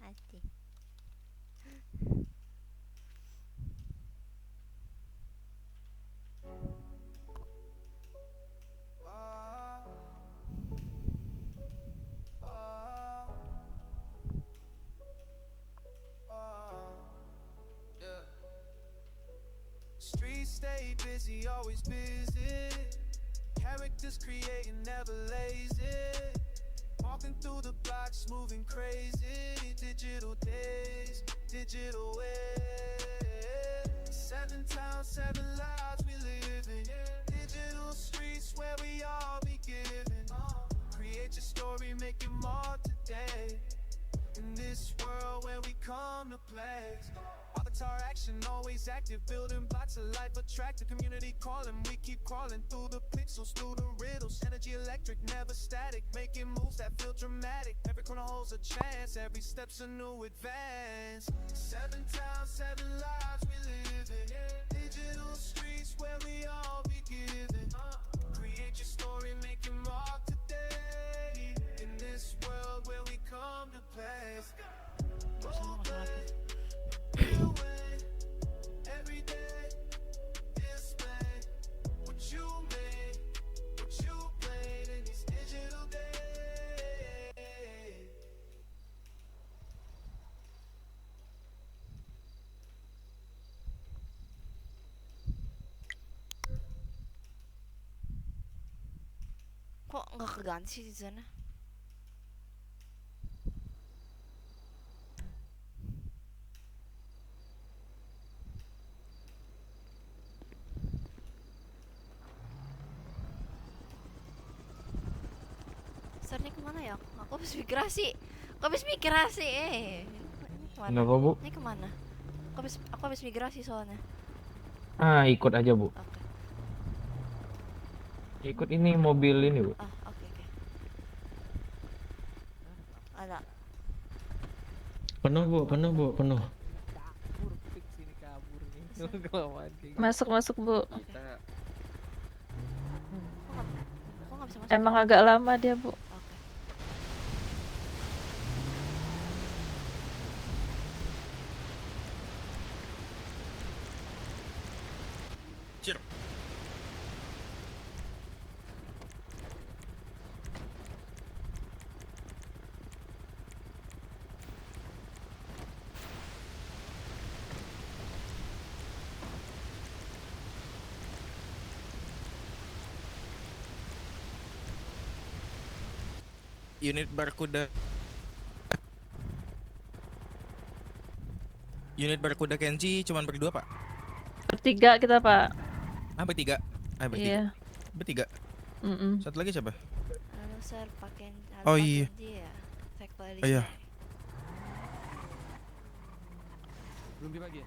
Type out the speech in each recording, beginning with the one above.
Asik. Streets stay busy, always busy. Characters creating, never lazy. Walking through the blocks, moving crazy. Digital days, digital ways. 7 towns, 7 lives we live in. Digital streets where we all be giving. Create your story, make it more today. In this world where we come to play. Avatar action, always active, building blocks of life, attractive community calling. We keep crawling through the pixels, through the riddles. Energy electric, never static, making moves that feel dramatic. Every corner holds a chance, every step's a new advance. 7 towns, 7 lives we live in. Digital streets where we all be giving. Create your story, make it mark today. In this world where we come to play. Every day display what you made, what you played in these digital days. Kok nggak keganti sih di sana? Sarnya kemana ya? Aku habis migrasi. Ini kemana? Kenapa, Bu? Ini kemana? Aku habis migrasi soalnya. Ikut aja, Bu. Oke. Ikut ini mobil ini, Bu. Oke. Ada. Penuh, Bu. Kabur fix ini kabur nih. Kelamaan kayak gitu. Masuk Bu. Kita Kok nggak bisa masuk? Emang agak lama dia Bu. Oke. Unit Barkuda Kenji cuman berdua, Pak. Bertiga kita Pak. Bertiga. Bertiga. Iya. Bertiga. Satu lagi siapa? Halo Sir, pakai Oh, iya. dia. Oh, iya. belum dibagi ya?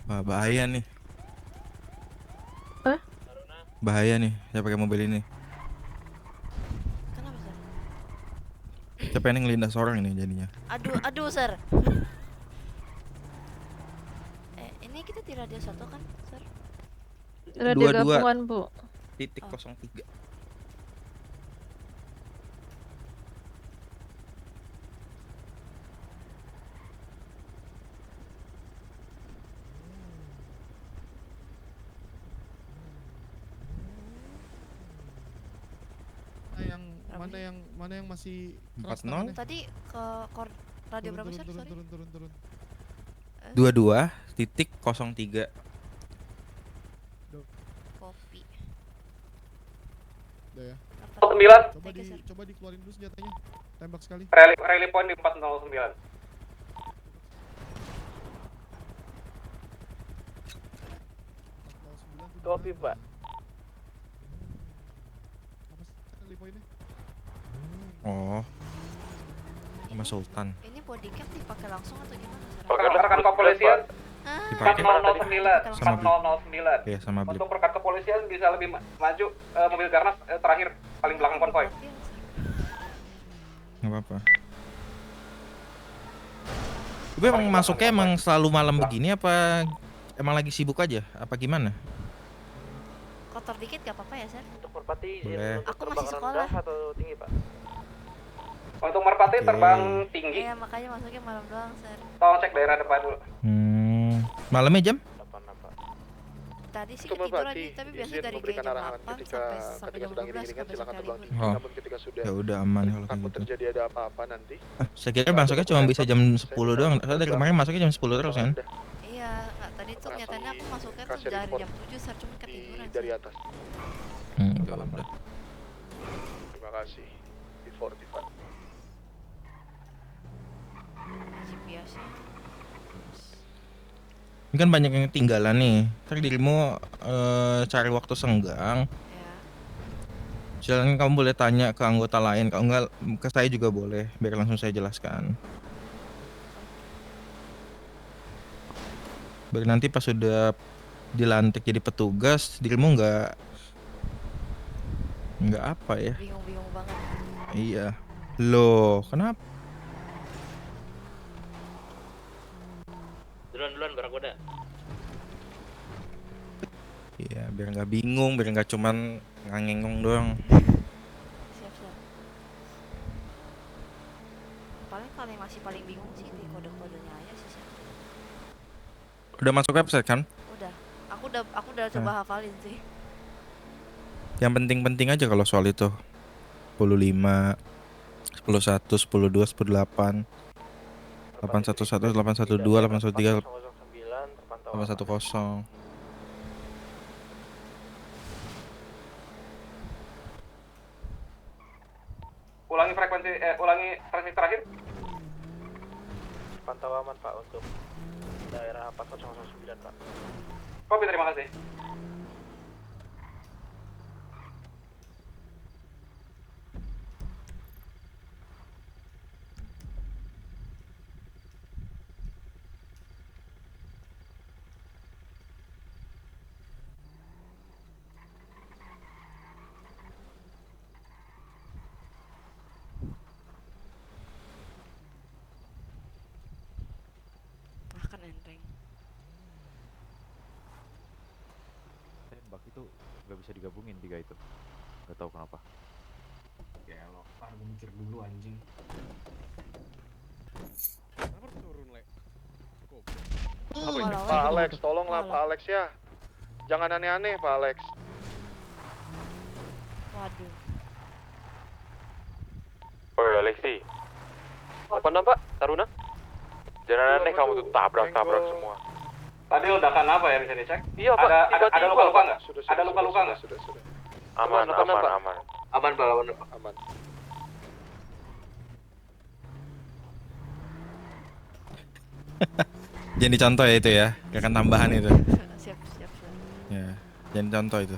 Wah, bahaya nih. Hah? Bahaya nih, saya pakai mobil ini. Kenapa Sir? Saya pengen ngelindas orang ini jadinya. Aduh Sir. Ini kita di radio 1 kan Sir? Radio 22. gabungan Bu. Titik Oh. 03. Mana yang masih keras 40? tangannya? Tadi ke radio berapa Sir? Sorry. Turun. 22.03. Kopi. Udah ya. 9. Coba dikeluarin dulu senjatanya. Tembak sekali. Rally point di 409. Kopi, Pak. ini. Oh. Sama Sultan. Ini bodycam dipakai langsung atau gimana, Sir? Rekan kepolisian Dipakai. 4009, Sama 4009. Iya, sama Blip. Untuk rekan kepolisian bisa lebih maju, mobil Garnas terakhir paling belakang konvoy. Nggak apa-apa. Tapi emang masuknya emang selalu malam begini apa emang lagi sibuk aja? Apa gimana? Kotor dikit gak apa-apa ya, Sir? Untuk Merpati izin Boleh. untuk Aku masih terbang sekolah. rendah atau tinggi, Pak? Untuk Merpati Oke. terbang tinggi, Iya, makanya masuknya malam doang, Sir. tolong cek daerah depan dulu. Malamnya jam? 8, Pak. Tadi sih Untuk ketiduran Merpati, nih, tapi izin biasanya dari memberikan jam arahan 8 ketika sampai jam sedang 12 iring-iringan ke silakan besok terbang libur. tinggi. Oh. Namun ketika sudah Ya udah aman kalau kayak takut gitu. terjadi ada apa-apa nanti. Saya kira masuknya cuma bisa jam 10 doang. Soalnya dari kemarin masuknya jam 10 terus kan? Iya, nggak tadi tuh nyatanya aku masuknya tuh Kasih dari report jam 7, Sir, cuma Di ketiduran. dari Sir. atas. Ya udah. Terima kasih. Di 45. GPS-nya. Ini kan banyak yang ketinggalan nih. Ntar dirimu cari waktu senggang. Ya. Silakan kamu boleh tanya ke anggota lain. Kalau enggak ke saya juga boleh. Biar langsung saya jelaskan. Biar nanti pas sudah dilantik jadi petugas, dirimu nggak apa ya? Bingung-bingung banget. Iya. Loh, kenapa? Duluan barakuda. Iya, biar nggak bingung, biar nggak cuman ngangengong doang. Siap, Sir. Paling masih paling bingung sih di kode-kodenya aja sih, Sir. Udah masuk website kan? Udah. Aku udah coba hafalin sih. Yang penting-penting aja kalau soal itu. 10.5, 10.1, 10.2, 10.8, 811, 812, 813, 009 terpantau. 810. Ulangi transmisi terakhir. Pantau aman, Pak, untuk daerah 4009, Pak. Kopi, terima kasih. Makan enteng. Tembak itu nggak bisa digabungin 3 itu. Nggak tahu kenapa. Ya lo, gue mikir dulu anjing. Kenapa harus turun, Le? Apa ini? Pak Alex, tolonglah Pak Alex ya. Jangan aneh-aneh, Pak Alex. Waduh. Oh Alexi, Apa nama, Pak? Taruna? jangan aneh kamu tuh tabrak-tabrak Senggol. semua. Tadi ledakan apa ya, bisa dicek? Iya, Pak. Ada Tiba-tiba, luka-luka Pak. nggak? Sudah, Ada luka-luka nggak? Sudah. Aman, Apa, aman, Pak? aman. Aman, Pak. Aman, Pak. Aman. Jangan dicontoh ya itu ya. Gerakan tambahan itu. Siap, Sir. Ya, jangan contoh itu.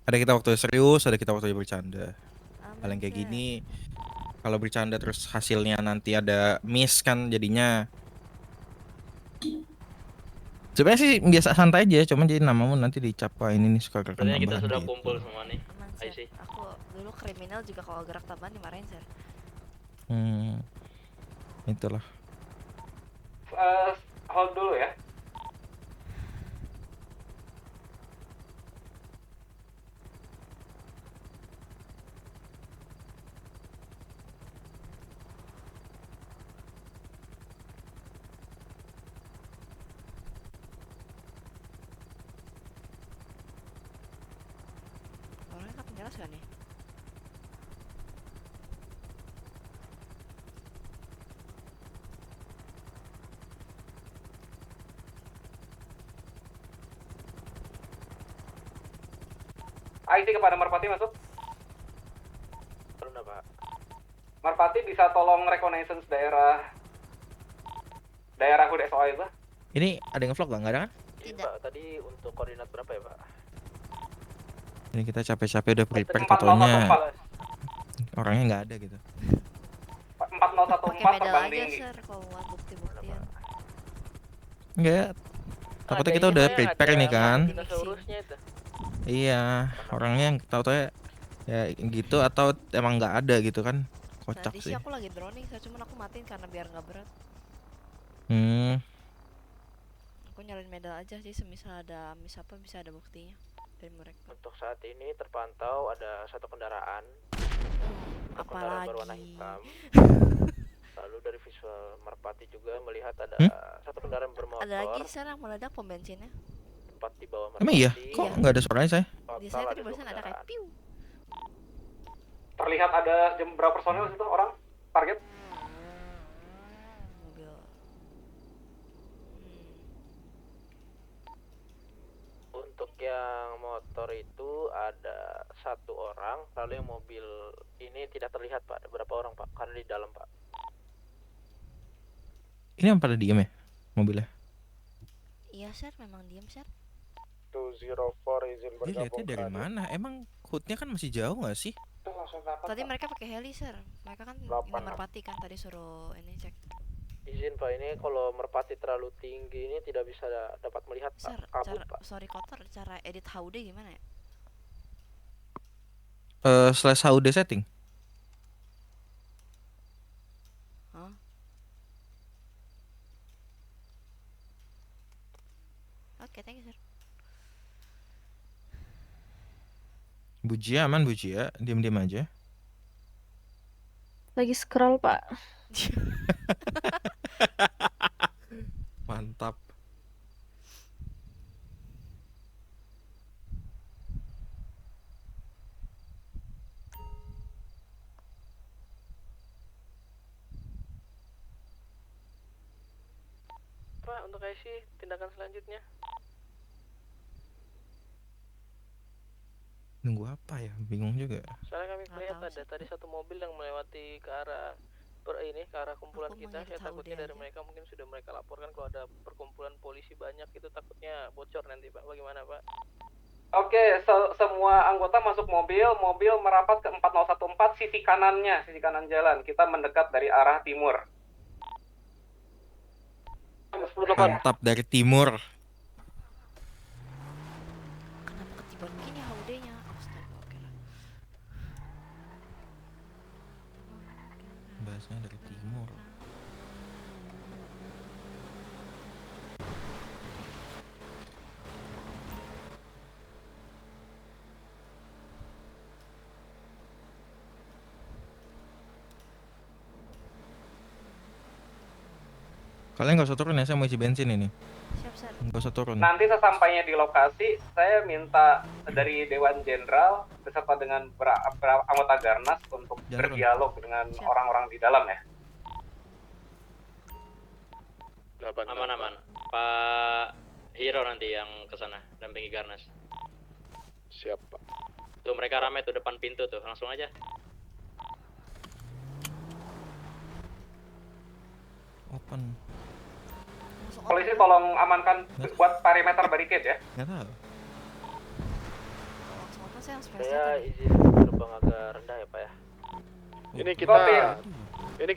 Ada kita waktu serius, ada kita waktu bercanda. Aman, Hal yang kayak Sir. gini, kalau bercanda terus hasilnya nanti ada miss kan jadinya. Sebenarnya sih biasa santai aja, cuman jadi namamu nanti dicap wah ini nih suka gerakan Sebenarnya tambahan kita sudah gitu. kumpul semua nih. Aman, I Sir. see. Aku dulu kriminal juga kalau gerak tambahan dimarahin, Sir. Itulah. Hold dulu ya. Orangnya kan jelas gak nih? IC kepada Merpati masuk. Taruna, Pak. Merpati bisa tolong reconnaissance daerah HUD SOA itu. Ini ada yang vlog nggak ada kan? Iya, Tidak. Pak. Tadi untuk koordinat berapa ya, Pak? Ini kita capek-capek udah prepare 4014. fotonya, orangnya nggak ada gitu. 4014 Pakai medal terbang aja tinggi. sir kalau buat bukti-buktian. Enggak. Takutnya kita udah prepare nih kan. Dinosaurusnya itu. Iya, orangnya tahu-tahu ya gitu atau emang nggak ada gitu kan. Kocak Tadi sih. sih aku lagi droning, saya cuman aku matiin karena biar nggak berat. Aku nyalain medal aja sih, semisal ada miss apa bisa ada buktinya dari mereka. Untuk saat ini terpantau ada satu kendaraan. Kendaraan berwarna Apalagi hitam. Lalu dari visual Merpati juga melihat ada satu kendaraan bermotor. ada lagi sir yang meledak pom bensinnya. Tepat di bawah Merpati. Emang iya? Kok nggak ada suaranya saya? Di Total saya tadi dua barusan ada kayak kendaraan. piu. Terlihat ada berapa personil di situ orang target? Mobil. Untuk yang motor itu ada satu orang, lalu yang mobil ini tidak terlihat Pak. Ada berapa orang Pak? Karena di dalam Pak. Ini yang pada diem ya mobilnya? Iya sir, memang diam sir. 204 izin Dia lihatnya dari mana? Emang hoodnya kan masih jauh nggak sih? Itu langsung dapat. Tadi mereka pakai heli sir. Mereka kan ini Delapan. merpati kan tadi suruh ini cek. Izin Pak, ini kalau Merpati terlalu tinggi ini tidak bisa dapat melihat Pak. Sir, Kabut cara Pak. sorry kotor, cara edit HUD gimana ya? Slash HUD setting. Hah? Oke, thank you sir. Bujia aman Bujia, diem-diem aja. Lagi scroll, Pak. Mantap. Pak, untuk IC tindakan selanjutnya. Nunggu apa ya? Bingung juga. Soalnya kami Nggak melihat tahu ada sih. tadi satu mobil yang melewati ke arah ke arah kumpulan Aku kita. mengedit Saya takutnya HUD dari aja. mereka mungkin sudah mereka laporkan kalau ada perkumpulan polisi banyak, itu takutnya bocor nanti Pak. Bagaimana Pak? Oke, semua anggota masuk mobil merapat ke 4014 sisi kanannya, sisi kanan jalan. Kita mendekat dari arah timur. Mantap dari timur. Kenapa ketiban gini HUD-nya? Astaga, oke lah. Bahasanya dari timur. Kalian nggak usah turun ya, saya mau isi bensin ini. Siap sir. Nggak usah turun. Nanti sesampainya di lokasi, saya minta dari Dewan Jenderal beserta dengan anggota Garnas untuk Jangan berdialog dengan Siap. orang-orang di dalam ya. Aman-aman. Pak Hero nanti yang ke sana dampingi Garnas. Siap, Pak. Tuh mereka ramai tuh depan pintu tuh, langsung aja. Open. Langsung Polisi open, tolong amankan buat perimeter barricade ya. Nggak tahu. langsung open saya langsung Saya tadi. izin terbang agak rendah ya Pak ya. Ini Kopi. kita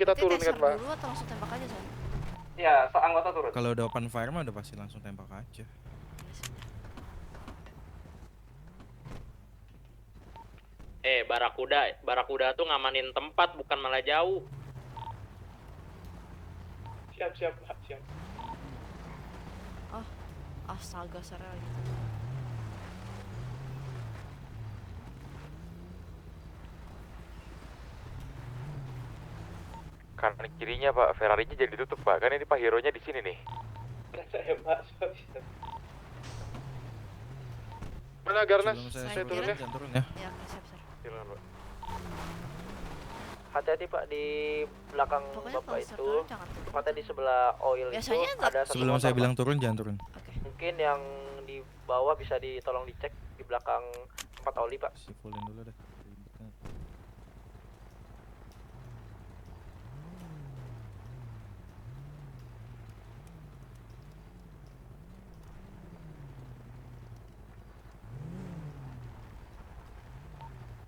Nanti turunkan, taser Pak. dulu atau langsung tembak aja sir? Ya, anggota turun. Kalau udah open fire mah udah pasti langsung tembak aja. Barakuda tuh ngamanin tempat bukan malah jauh. Siap, Pak. Siap. Astaga sir gitu. Kanan kirinya Pak, Ferrarinya jadi ditutup Pak. Kan ini Pak Hero-nya di sini nih. Saya, Pak. Mana Garnas? Sebelum Saya Saya turun kira- ya. jangan turun ya. Ya oke, siap sir. Silakan Pak. Hati-hati Pak di belakang Pokoknya Bapak kalau sir itu. turun jangan turun. Tepatnya di sebelah oil Biasanya itu nggak- ada satu Sebelum motor, saya Pak. bilang turun jangan turun. Oke. Mungkin yang di bawah bisa ditolong dicek di belakang tempat oli Pak. Si fullin dulu deh. Ribet banget.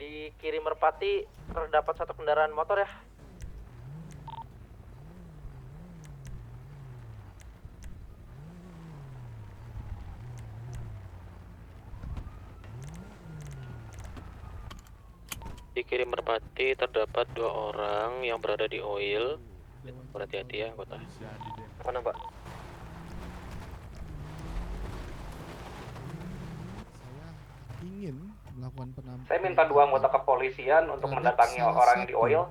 Di kiri Merpati terdapat satu kendaraan motor ya. Di kiri Merpati terdapat 2 orang yang berada di oil. Berhati-hati ya anggota. Mana Pak? Saya ingin melakukan penampilan. Saya minta 2 anggota kepolisian untuk mendatangi orang yang di oil.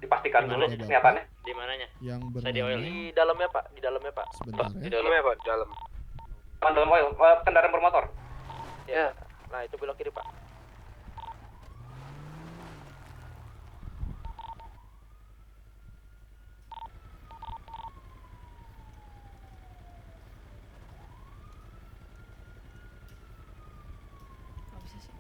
Dipastikan dulu kesehatannya. Di mananya? Yang Saya di oil. bernama Di dalamnya Pak, di dalamnya Pak. sebentar Di ya. dalam ya Pak, di dalam. Dalam oil, kendaraan bermotor. Ya. Nah itu belok kiri Pak. Nggak bisa sih.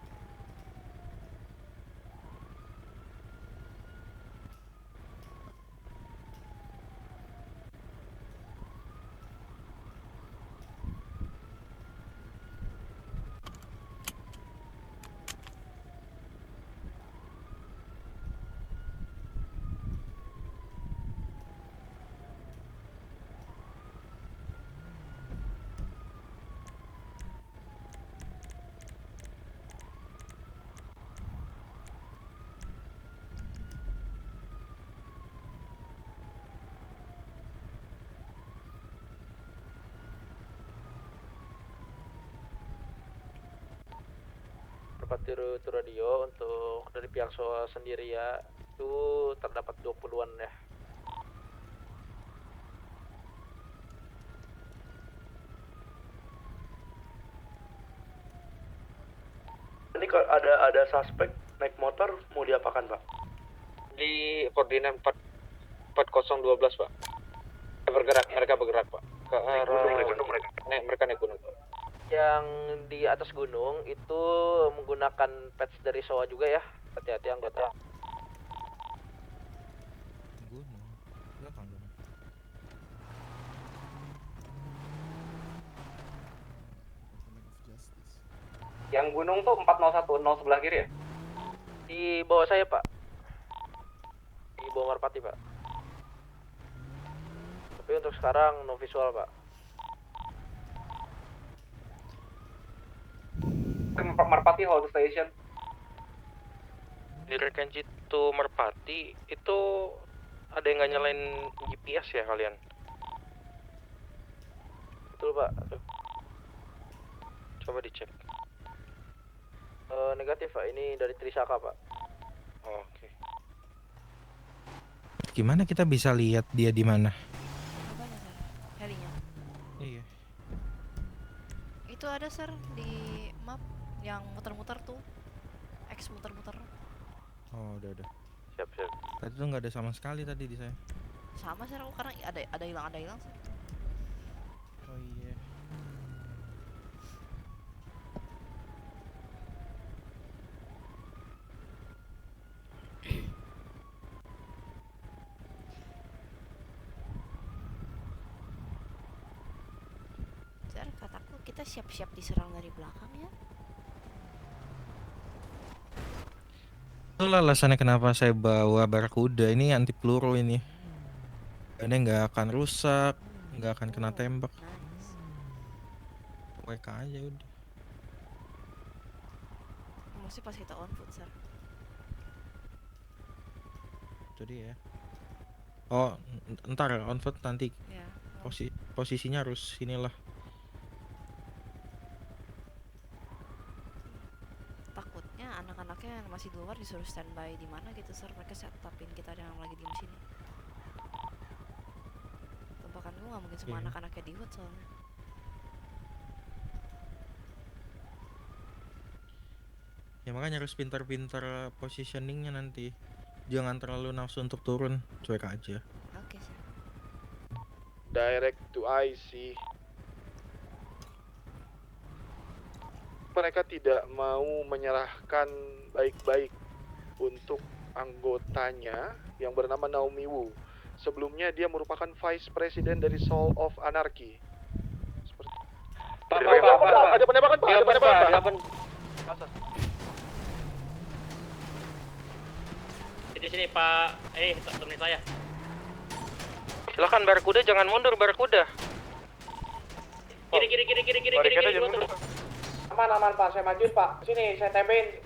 Merpati Rute Radio untuk dari pihak SOA sendiri ya, itu terdapat 20-an ya. Ini kalau ada suspek naik motor mau diapakan Pak? Di koordinat 4012 Pak. Mereka bergerak Pak. Ke arah mereka naik gunung. Yang di atas gunung itu menggunakan patch dari SOA juga ya. Hati-hati anggota. Gunung. Belakang gunung. Yang gunung tuh 4010 sebelah kiri ya? Di bawah saya Pak. Di bawah Merpati Pak. Tapi untuk sekarang no visual Pak. Merpati Hold Station. Di Rekenji to Merpati itu ada yang nggak nyalain GPS ya kalian? Betul Pak. Coba dicek. Negatif Pak, ini dari Trisaka Pak. Oke. Gimana kita bisa lihat dia di mana? Apanya, Sir? Helinya. Iya. Itu ada, Sir, di map yang muter-muter tuh. X muter-muter. Oh, udah. Siap. Tadi tuh nggak ada sama sekali tadi di saya. Sama, Sir, aku karena ada hilang, Sir. Oh iya. Sir, kataku kita siap-siap diserang dari belakang ya. Itulah alasannya kenapa saya bawa Barakuda ini anti peluru ini. Ini nggak akan rusak, nggak akan kena tembak. Nice. WK aja udah. Mesti pas kita on foot, Sir. Itu dia. Oh, ntar on foot nanti Ya. posisinya harus inilah. Takutnya anak-anaknya yang masih di luar disuruh standby di mana gitu, Sir. Mereka setupin kita yang lagi di sini. Tebakan gue nggak mungkin semua Iya. anak-anaknya di HUT soalnya. Ya makanya harus pintar-pintar positioningnya nanti. Jangan terlalu nafsu untuk turun, cuek aja. Oke, Sir. Direct to IC. Mereka tidak mau menyerahkan baik-baik untuk anggotanya yang bernama Naomi Wu. Sebelumnya dia merupakan Vice President dari Soul of Anarchy. Seperti... Pak, Ada penembakan Pak, ada penembakan Pak. Di sini Pak. Temenin saya. Silakan Barakuda, jangan mundur Barakuda. Kiri. Aman Pak, saya maju Pak. Sini saya tempein.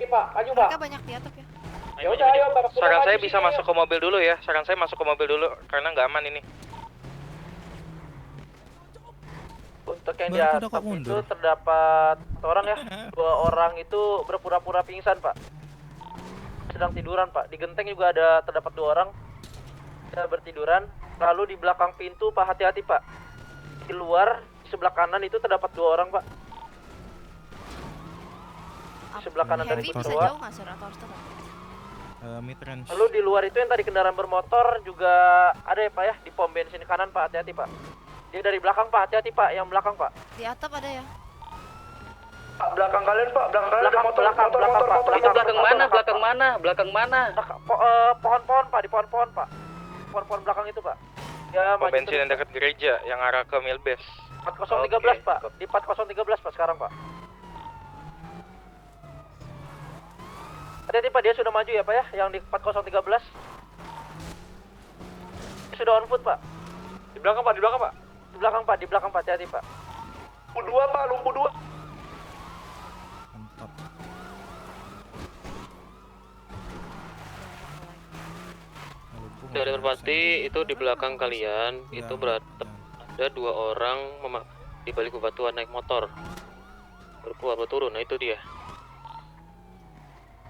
Ini Pak, maju Pak. Mereka banyak di atap ya. Ya udah ayo Bapak. Saran saya bisa masuk ke mobil dulu ya. Saran saya masuk ke mobil dulu karena nggak aman ini. Untuk yang di Barakuda atap kok itu mundur? terdapat 1 orang ya. 2 orang itu berpura-pura pingsan, Pak. Sedang tiduran, Pak. Di genteng juga terdapat 2 orang. Sudah bertiduran. Lalu di belakang pintu, Pak, hati-hati, Pak. Di luar, di sebelah kanan itu terdapat 2 orang, Pak. Di sebelah kanan dari Heavy pintu bisa 2. jauh nggak sir atau harus tetap? Mid range. Lalu di luar itu yang tadi kendaraan bermotor juga ada ya Pak ya, di pom bensin kanan Pak, hati-hati Pak. Dia dari belakang Pak, hati-hati Pak, yang belakang Pak. Di atap ada ya? Pak, belakang kalian Pak, belakang kalian Belakang motor, Pak. Itu belakang mana? Pohon-pohon Pak, di pohon-pohon Pak. Pohon-pohon belakang itu Pak. Ya, Pom maju bensin yang terus, dekat gereja yang arah ke Milbase. 4013 Pak, di 4013 Pak sekarang Pak. Hati-hati Pak, dia sudah maju ya Pak ya, yang di 4013. Sudah on foot Pak. Di belakang Pak, Di belakang Pak, hati-hati Pak. lumpuh 2 Pak, lumpuh 2. Mantap. Dari Merpati itu di belakang kalian Ya, itu berada 2 orang di balik bebatuan naik motor. Berkeluar berturun, nah itu dia.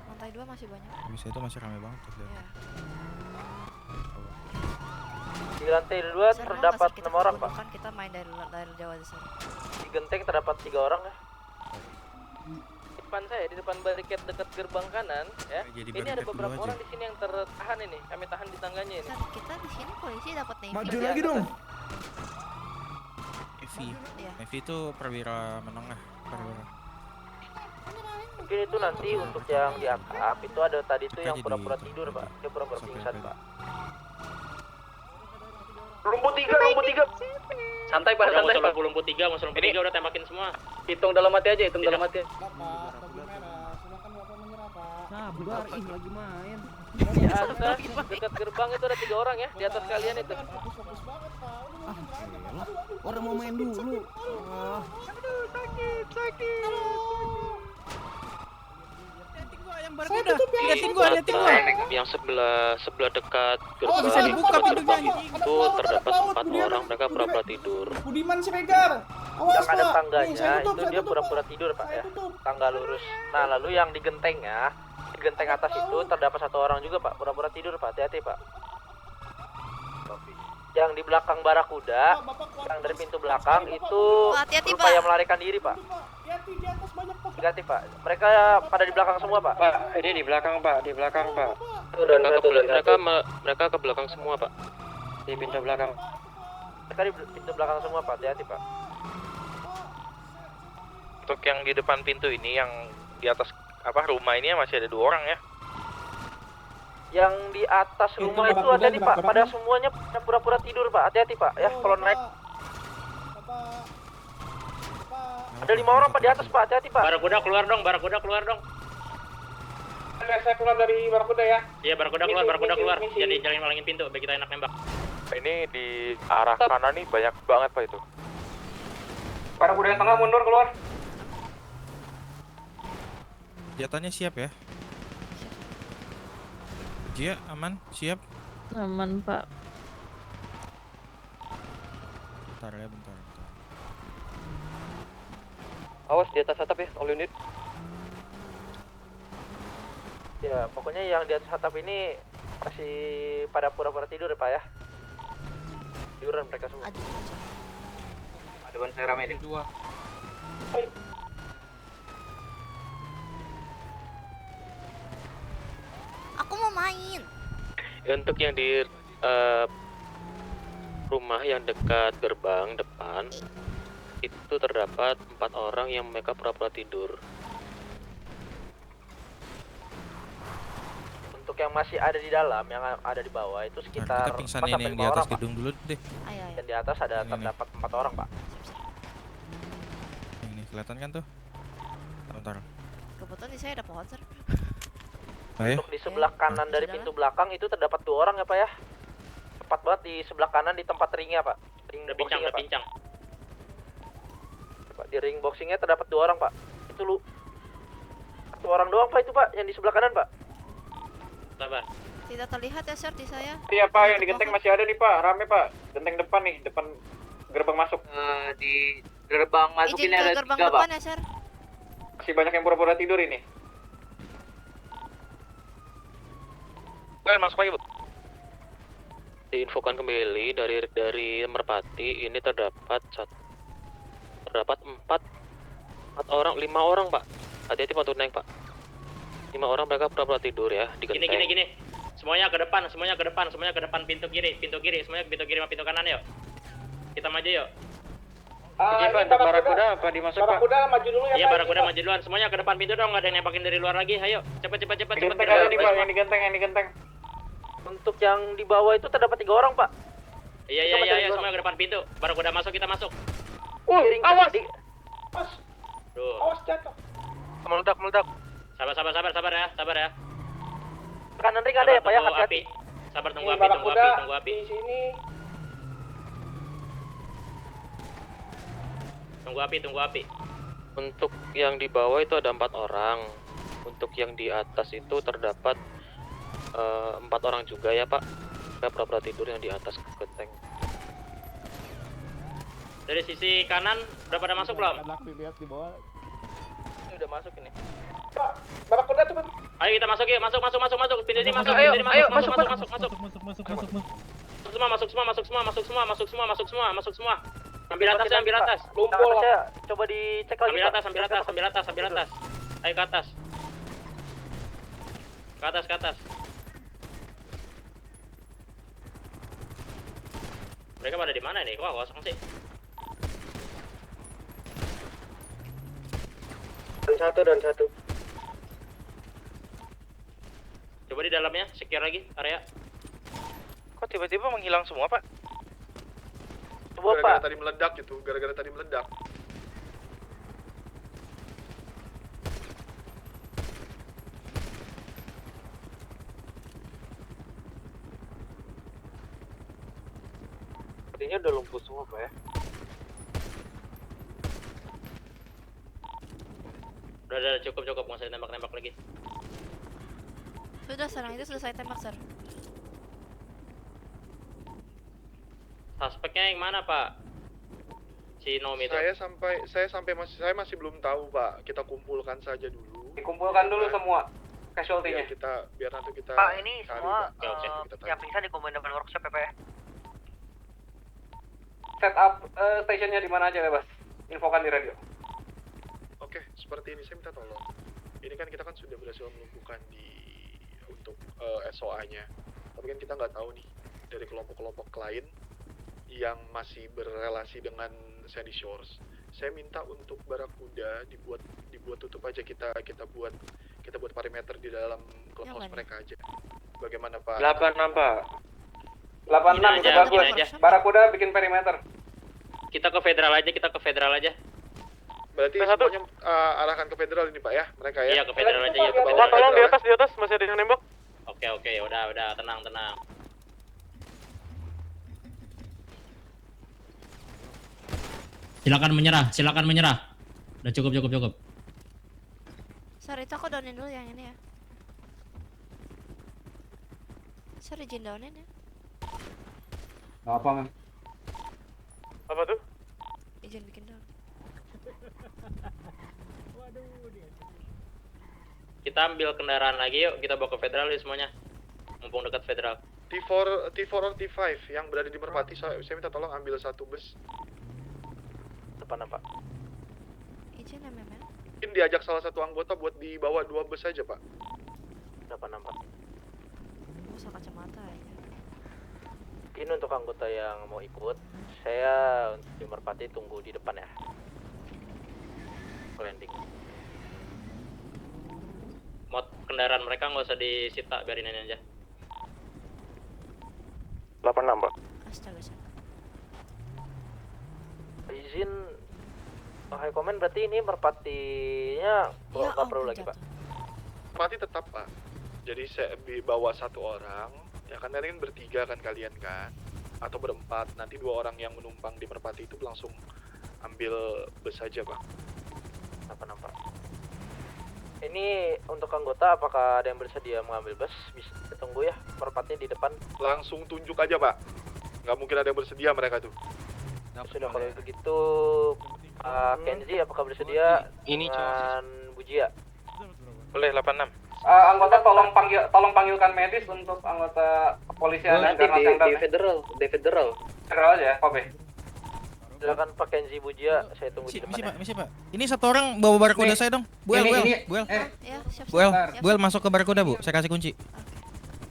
Lantai 2 masih banyak. Bisa itu masih ramai banget tuh. Iya. Di lantai 2 Sir, mau terdapat nggak, Sir, kita 6 orang Pak. kebunuhan, kita main dari jauh aja sir. Di genteng terdapat 3 orang ya. Depan saya, di depan bariket dekat gerbang kanan ya. Jadi Ini ada bariket beberapa dulu orang aja. di sini yang tertahan ini. Kami tahan di tangganya ini. Sir, kita di sini polisi dapat navy. Maju ya? lagi dong. Navy. Iya. Navy itu perwira menengah. Perwira. Mungkin itu nanti untuk yang di atap itu ada tadi itu yang Jadi pura-pura itu, tidur Pak. Dia pura-pura Sampai pingsan apa? Pak. Lumpuh 3. Santai Pak, Udah santai Pak. lumpuh 3 udah tembakin semua. Hitung dalam hati aja, hitung dalam hati. Nah, bubar ih lagi main. Di atas dekat gerbang itu ada 3 orang ya, di atas kalian itu. Orang mau main dulu. Liatin gua. Yang sebelah dekat Oh, bisa dibuka pintunya. itu terdapat 4 orang, mereka pura-pura tidur. Budiman si Pegar. Yang ada tangganya itu dia pura-pura tidur Pak ya. Tangga lurus. Nah, lalu yang di gentengnya, di genteng atas itu terdapat 1 orang juga Pak, pura-pura tidur Pak. Hati-hati Pak. Yang di belakang Barakuda, yang dari pintu belakang itu Hati-hati, berupaya Pak. melarikan diri Pak. Hati-hati Pak. Mereka pada di belakang semua Pak. Ini di belakang Pak. Mereka ke belakang semua, Pak. Di pintu belakang. Mereka di pintu belakang semua Pak. Hati-hati Pak. Untuk yang di depan pintu ini, yang di atas rumah ini masih ada 2 orang ya. Yang di atas rumah itu hati-hati Pak. Pada semuanya pura-pura tidur Pak. Hati-hati Pak ya kalau naik. Ada 5 orang Pak di atas Pak. Hati-hati Pak. Barakuda keluar dong. Saya keluar dari Barakuda ya. Iya, Barakuda keluar. Jadi jangan malangin pintu, biar kita enak nembak. Ini di arah kanan nih banyak banget Pak itu. Barakuda yang tengah mundur keluar. Senjatanya siap ya? Jia, aman? Siap? Aman, Pak. Bentar ya, bentar. Awas di atas atap ya, all unit. Ya, pokoknya yang di atas atap ini masih pada pura-pura tidur ya Pak ya. Tiduran mereka semua. Ada ban saya rame nih. 2. Aku mau main. Untuk yang di rumah yang dekat gerbang depan itu terdapat 4 orang yang mereka pura-pura tidur. Untuk yang masih ada di dalam, yang ada di bawah itu sekitar Kita pingsan 4 ini sampai yang 5 di atas orang Pak. gedung dulu deh. Ayo. Dan di atas ada Ini. terdapat 4 orang Pak. Ini kelihatan kan tuh? Bentar. Kebetulan di saya ada pohon sir. Ayo. Untuk di sebelah kanan dari pintu belakang itu terdapat 2 orang ya Pak ya. Tepat banget di sebelah kanan di tempat ringnya Pak. Ring boxingnya Pak. Pak, di ring boxingnya terdapat 2 orang Pak. Itu lu 1 orang doang Pak itu Pak yang di sebelah kanan Pak. Sabar. Tidak terlihat ya sir di saya. Iya Pak, yang di genteng masih ada nih Pak, rame Pak. Genteng depan nih, depan gerbang masuk. Di gerbang masuk Izin ini ke ada gerbang 3 Pak. depan ya sir. Masih banyak yang pura-pura tidur ini. Masuk lagi Bu. Diinfokan kembali dari Merpati ini terdapat 4 orang, 5 orang Pak. Hati-hati Pak untuk naik Pak. 5 orang mereka pura-pura tidur ya di genteng. Gini. Semuanya ke depan pintu kiri, semuanya pintu kiri sama pintu kanan yuk. Kita maju yuk. Ini Pak, Barakuda apa dimasuk Pak? Barakuda maju dulu ya Pak. Iya Barakuda maju duluan, semuanya ke depan pintu dong, nggak ada yang nembakin dari luar lagi, ayo. Cepet. Di genteng ada nih Pak, yang di genteng. Untuk yang di bawah itu terdapat 3 orang Pak. Iya, semuanya ke depan pintu. Barakuda masuk, kita masuk. Awas! Duh. Awas jatuh. Meledak. Sabar ya. Kanan ring ada ya Pak ya, hati-hati. Sabar tunggu api. Di sini. Tunggu api. Untuk yang di bawah itu ada 4 orang. Untuk yang di atas itu terdapat 4 orang juga ya Pak. Saya pura-pura tidur yang di atas genteng. Dari sisi kanan udah pada masuk belum? Dilihat di bawah. Ini udah masuk ini. Pak, Barakuda tuh. Ayo kita masuk yuk, masuk. Pintu ini masuk. Masuk semua. Ambil atas. Kumpul. Coba dicek lagi. Ambil atas. Ayo ke atas. Ke atas. Mereka pada di mana nih? Wah, kosong sih. Dan satu. Coba di dalamnya, secure lagi area. Kok tiba-tiba menghilang semua Pak? Coba Gara-gara Pak. tadi meledak gitu, gara-gara tadi meledak. Sepertinya udah lumpuh semua Pak ya. Udah cukup, nggak usah nembak lagi. Sudah serang itu sudah saya tembak sir. Suspeknya yang mana Pak? Si Nomi itu. Saya masih belum tahu Pak. Kita kumpulkan saja dulu. Dikumpulkan dulu semua casualty-nya. Biar nanti kita Pak, ini cari, semua Pak. Kita tanya. yang pingsan dikumpulin depan workshop ya Pak ya? Set up stationnya di mana aja bebas. Infokan di radio. Oke, seperti ini saya minta tolong. Ini kan kita kan sudah berhasil melumpuhkan untuk SOA-nya. Tapi kan kita nggak tahu nih dari kelompok-kelompok lain yang masih berrelasi dengan Sandy Shores. Saya minta untuk Barakuda dibuat tutup aja, kita buat perimeter di dalam clubhouse mereka aja. Bagaimana Pak? 86 Pak. 86 udah bagus. Barakuda bikin perimeter. Kita ke federal aja. Berarti semuanya arahkan ke federal ini Pak ya, mereka ya? Iya ke federal aja ya. Pak, tolong di atas masih ada yang nembak. Oke, ya udah tenang. Silakan menyerah. Udah cukup. Sir itu aku downin dulu yang ini ya. Sir izin downin ya. Apa? Apa tuh? Izin bikin down. Kita ambil kendaraan lagi yuk, kita bawa ke federal ya semuanya. Mumpung dekat federal. T4 or T5 yang berada di Merpati, saya minta tolong ambil 1 bus. Depan apa? Izin ya memang. Mungkin diajak salah satu anggota buat dibawa 2 bus saja Pak. Depan apa? Usah kacamata ya. Ini untuk anggota yang mau ikut, saya untuk di Merpati tunggu di depan ya. Landing. Mod kendaraan mereka nggak usah disita, biarin aja. 86 Pak. Astaga sir. Izin High Command, berarti ini Merpatinya nggak perlu lagi Pak. Merpati tetap Pak. Jadi saya bawa 1 orang, ya kan nanti kan bertiga kan kalian kan, atau berempat. Nanti 2 orang yang menumpang di Merpati itu langsung ambil bus aja bang. Nampak. Ini untuk anggota apakah ada yang bersedia mengambil bus? Bisa tunggu ya, Merpati di depan. Langsung tunjuk aja pak. Nggak mungkin ada yang bersedia mereka tuh. Sudah kalau begitu, Kenji apakah bersedia dengan Bujia? Boleh 86. Anggota tolong panggilkan medis untuk anggota kepolisian dan Garnas yang datang. di federal. Federal aja, Kobe. Silakan Pak Kenji Bujia, saya tunggu di depan. Misi pak. Ini 1 orang bawa barakuda saya dong. Buel. Ya, siap. Buel masuk ke barakuda bu. Saya kasih kunci.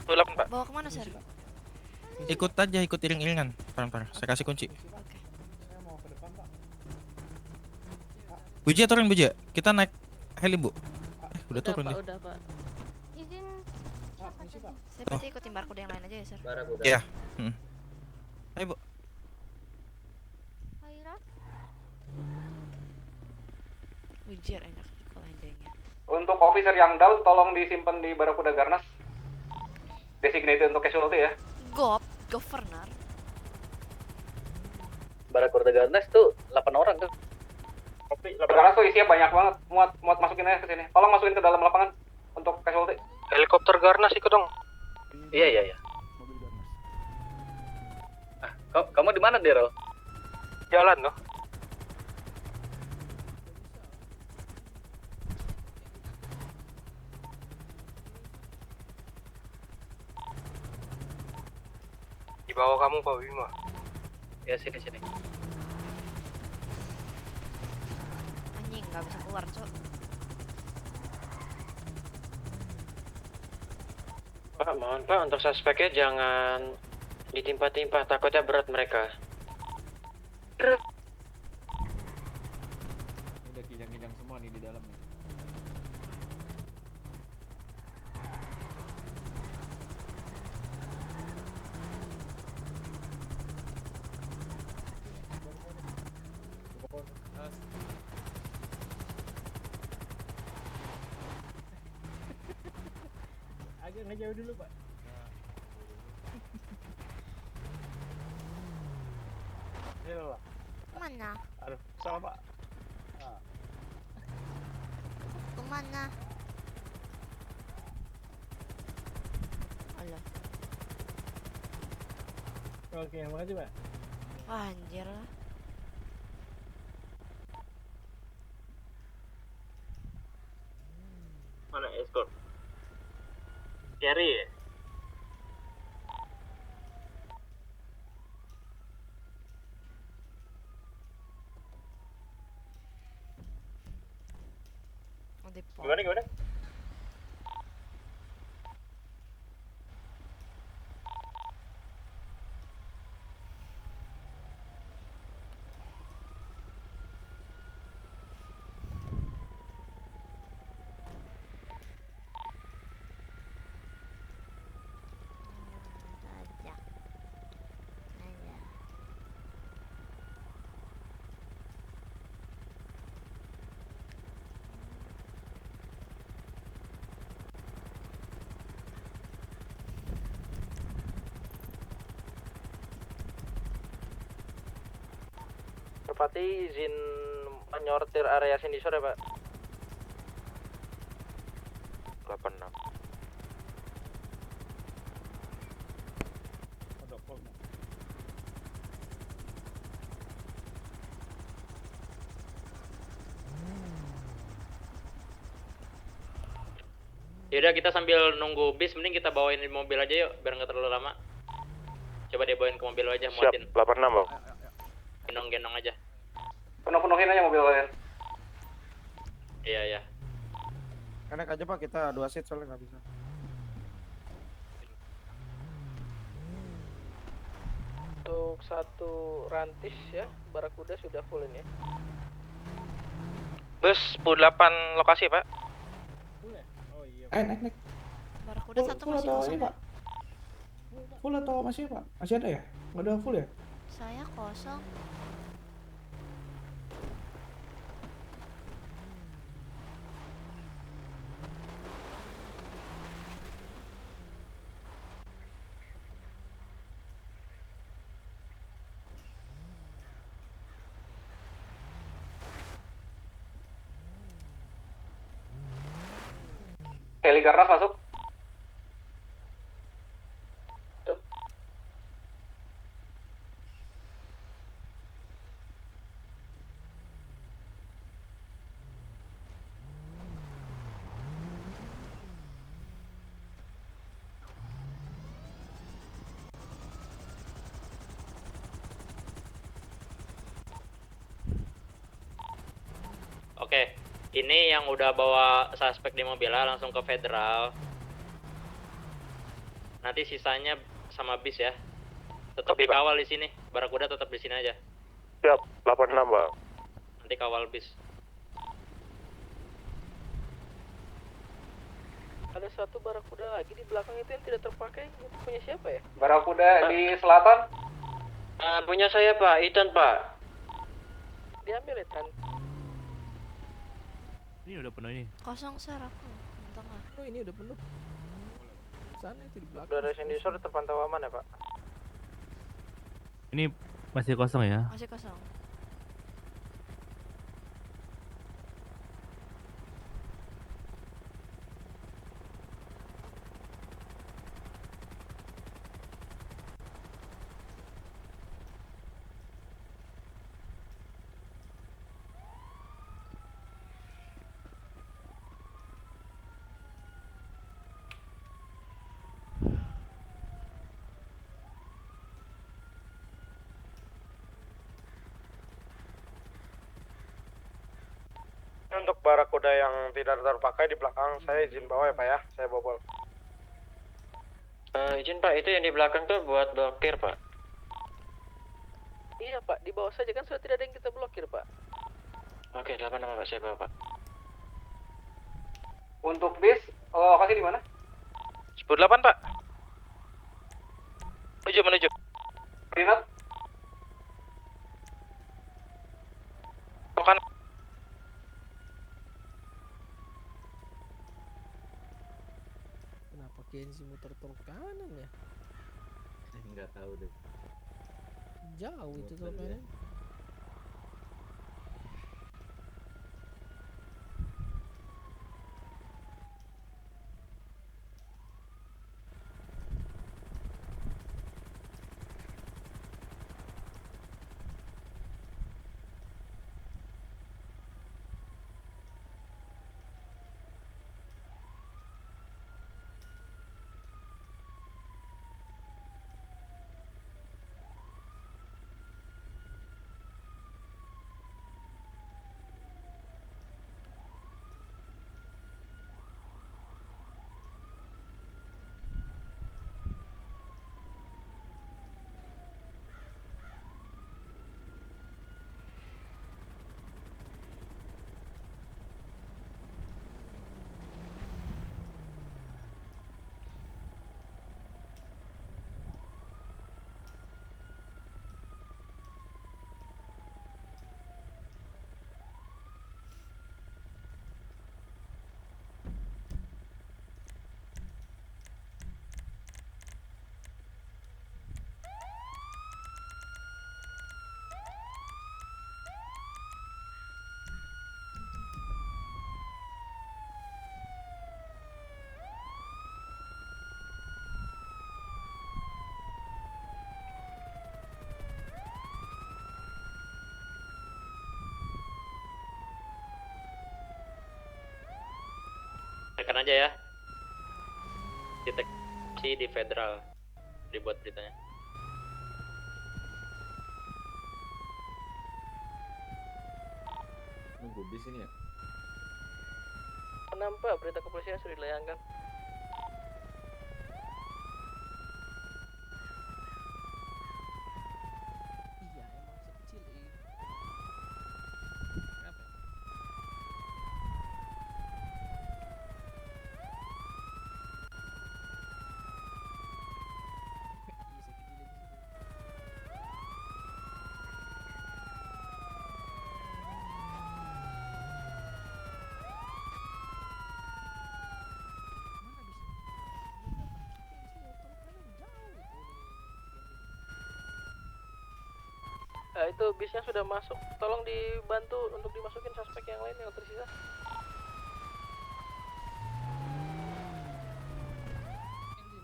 28 pak. Bawa kemana, Sir? Ikut aja, ikut iring-iringan. Par. Saya kasih kunci. Bujia turun Bujia. Kita naik heli bu. Udah turun dia. Udah pak. Izin. Saya berarti ikutin barcode yang lain aja ya, Sir? Iya. Ayo bu. Ujar enak kalau endingnya. Untuk officer yang down tolong disimpan di Barakuda Garnas. Designated untuk casualty ya. Governor. Barakuda Garnas tuh 8 orang tuh. Garnas tuh isinya banyak banget. Muat masukin aja ke sini. Tolong masukin ke dalam lapangan untuk casualty. Helikopter Garnas ikut dong. Iya. Kamu di mana, Dero? Jalan loh. Di bawah kamu Pak Bima. Ya sini. Anjing, nggak bisa keluar, Cok. Pak, mohon Pak untuk suspeknya jangan ditimpa-timpa, takutnya berat mereka. Udah kijang-kijang semua nih di dalam nih. Agak ngejauh dulu pak. Mana? Aduh, salah pak. Kemana? Alah. Oke, makasih pak. Anjir lah. Mana escort? Cari ya? Gimana? Merpati izin menyortir area sini sore pak. 86. Yaudah kita sambil nunggu bis, mending kita bawain di mobil aja yuk, biar nggak terlalu lama. Coba dia bawain ke mobil aja, muatin. 86 bang. Gendong-gendong aja. Penuhin aja mobil kalian. Iya. Naik aja pak, kita 2 seat soalnya nggak bisa. Untuk 1 rantis ya, Barakuda sudah full ini ya. Bus 8 lokasi pak. Naik. Barakuda satu Full masih atau kosong. ini pak? Full atau masih pak? Masih ada ya? Nggak ada full ya? Saya kosong. Heli Garnas masuk. Oke, ini yang udah bawa suspek di mobilnya langsung ke federal. Nanti sisanya sama bis ya. Tetap dikawal di sini. Barakuda tetap di sini aja. Siap, 86 Bang. Nanti kawal bis. Ada satu barakuda lagi di belakang itu yang tidak terpakai. Itu punya siapa ya? Barakuda di selatan. Punya saya Pak, Ethan Pak. Diambil Ethan. Ini udah penuh ini. Kosong sir aku di tengah. Oh ini udah penuh. Sana itu di belakang. Udah ada sensor terpantau aman ya Pak? Ini masih kosong ya? Masih kosong. Untuk barakuda yang tidak terpakai di belakang saya izin bawa ya Pak ya. Saya bobol. Izin Pak, itu yang di belakang tuh buat blokir Pak. Iya Pak, di bawah saja kan sudah tidak ada yang kita blokir Pak. Oke, 86 Pak, saya bawa Pak. Untuk bis, lokasi di mana? 108 Pak. Menuju. Rinat. Bukan. Kenapa Kenzi muter kanan ya? Enggak tahu deh. Jauh itu tuh kanan. Tekan aja ya. Deteksi di federal. Dibuat beritanya. Nunggu bis ini ya? Kenapa berita kepolisian sudah dilayangkan? Iya emang sekecil ini. Kenapa? Iya sekecil ini. Itu bisnya sudah masuk. Tolong dibantu untuk dimasukin suspek yang lain yang tersisa.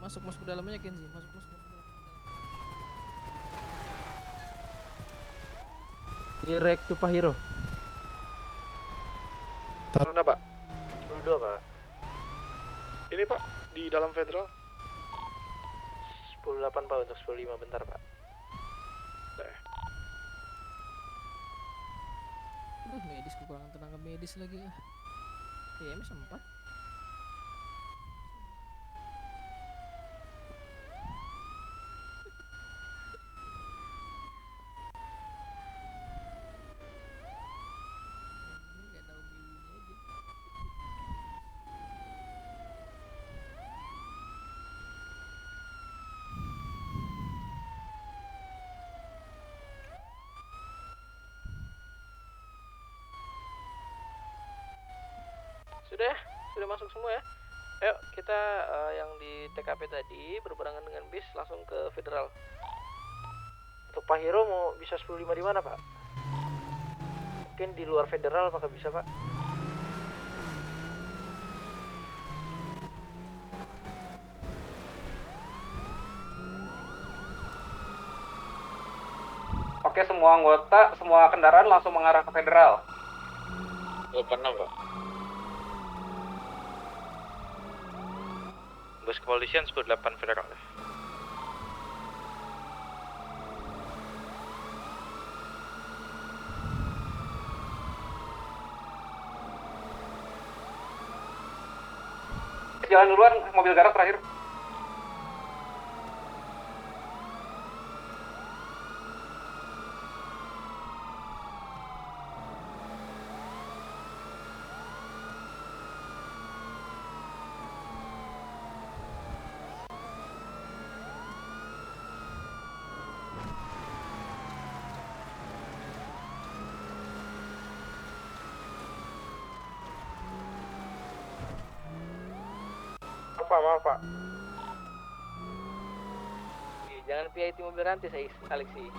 Masuk ke dalamnya Kenzi, masuk. Direct to Pak Hiro. Mana Pak? 22 Pak. Ini Pak, di dalam federal. 18 Pak untuk 15 bentar Pak. Aduh, medis kekurangan tenaga medis lagi. TM sempat. Sudah masuk semua ya. Ayo kita yang di TKP tadi berbarengan dengan bis langsung ke federal. Untuk Pak Hiro mau bisa 15 di mana Pak? Mungkin di luar federal apakah bisa Pak? Oke, semua anggota, semua kendaraan langsung mengarah ke federal. 26 Pak. Bus kepolisian 18 federal. Jalan duluan, mobil garage terakhir. Maaf Pak. Jangan PIT mobil rantis Alexi.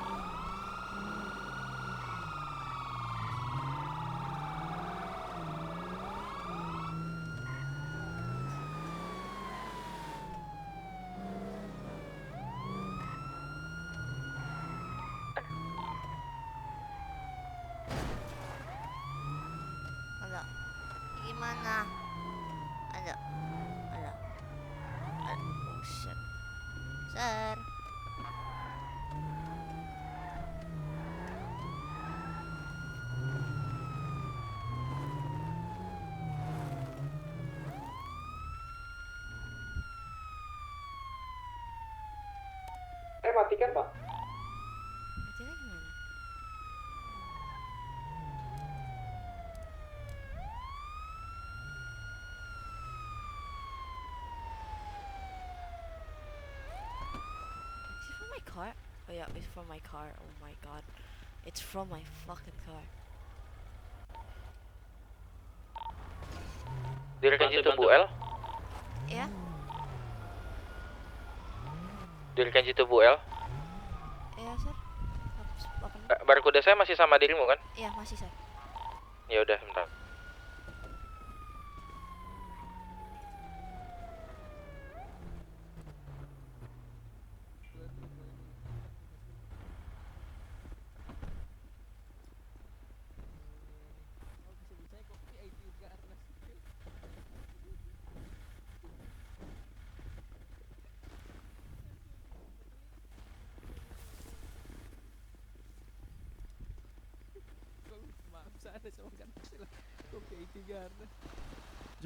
Ada. Gimana? Ada. Oh shit. Sir. Matikan Pak. Matinya gimana? Is it from my car? Oh yeah, it's from my car. Oh my god. It's from my fucking car. Dirikan situ Bu L. Ya? Dirikan situ Bu L. Ya, sir. Barkuda saya masih sama dirimu kan? Iya, masih, sir. Ya udah, bentar.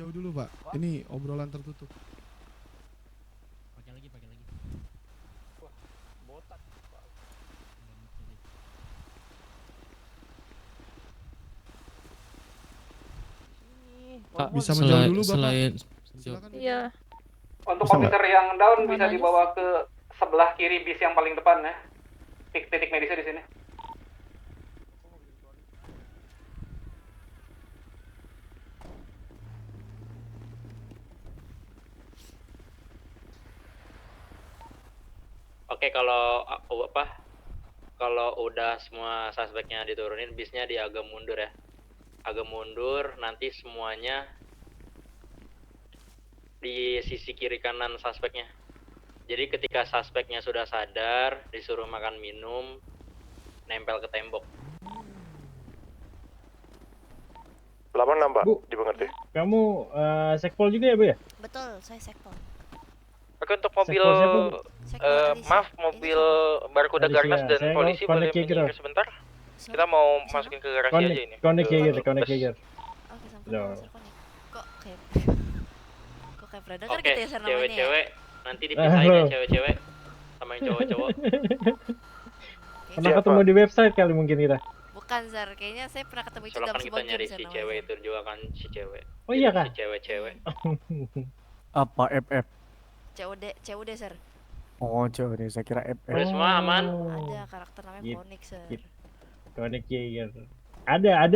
Jauh dulu Pak, ini obrolan tertutup. Pakai lagi. Wah, botak. Pak, bisa menjauh dulu Bapak. Silakan. Iya. Untuk Bisa, komputer yang down bisa Mana dibawa ke sebelah kiri bis yang paling depan ya. Titik medisnya di sini. Oke, kalau kalau udah semua suspeknya diturunin, bisnya agak mundur ya. Agak mundur, nanti semuanya di sisi kiri kanan suspeknya. Jadi ketika suspeknya sudah sadar, disuruh makan minum, nempel ke tembok. 86 Pak, Bu. dimengerti. Kamu sekpol juga ya, Bu ya? Betul, saya sekpol. Oke, untuk mobil, Sekpol siapa, Bu? maaf, mobil Barkuda Alicia, Garnas dan saya polisi boleh connect Jaeger. minggir sebentar? Kita mau masukin ke garasi aja ini. Connect Jaeger, Bus. connect Jaeger. Oke, sampai Loh. Sir Connect. Kok kayak pernah dengar Oke, gitu ya Sir namanya ya? cewek-cewek nanti dipisahin ya Halo. cewek-cewek sama yang cowok-cowok. Pernah ketemu di website kali mungkin kita. Bukan Sir, kayaknya saya pernah ketemu itu Soalnya dalam kan kita sebuah game nyari Sir si namanya. cewek itu juga kan si cewek. Oh iya kah? Si cewek-cewek. Apa FF? COD Sir. Oh, COD, saya kira FF. Udah semua aman? Ada karakter namanya Gitu. Konik Sir. Connect Jaeger. Ada.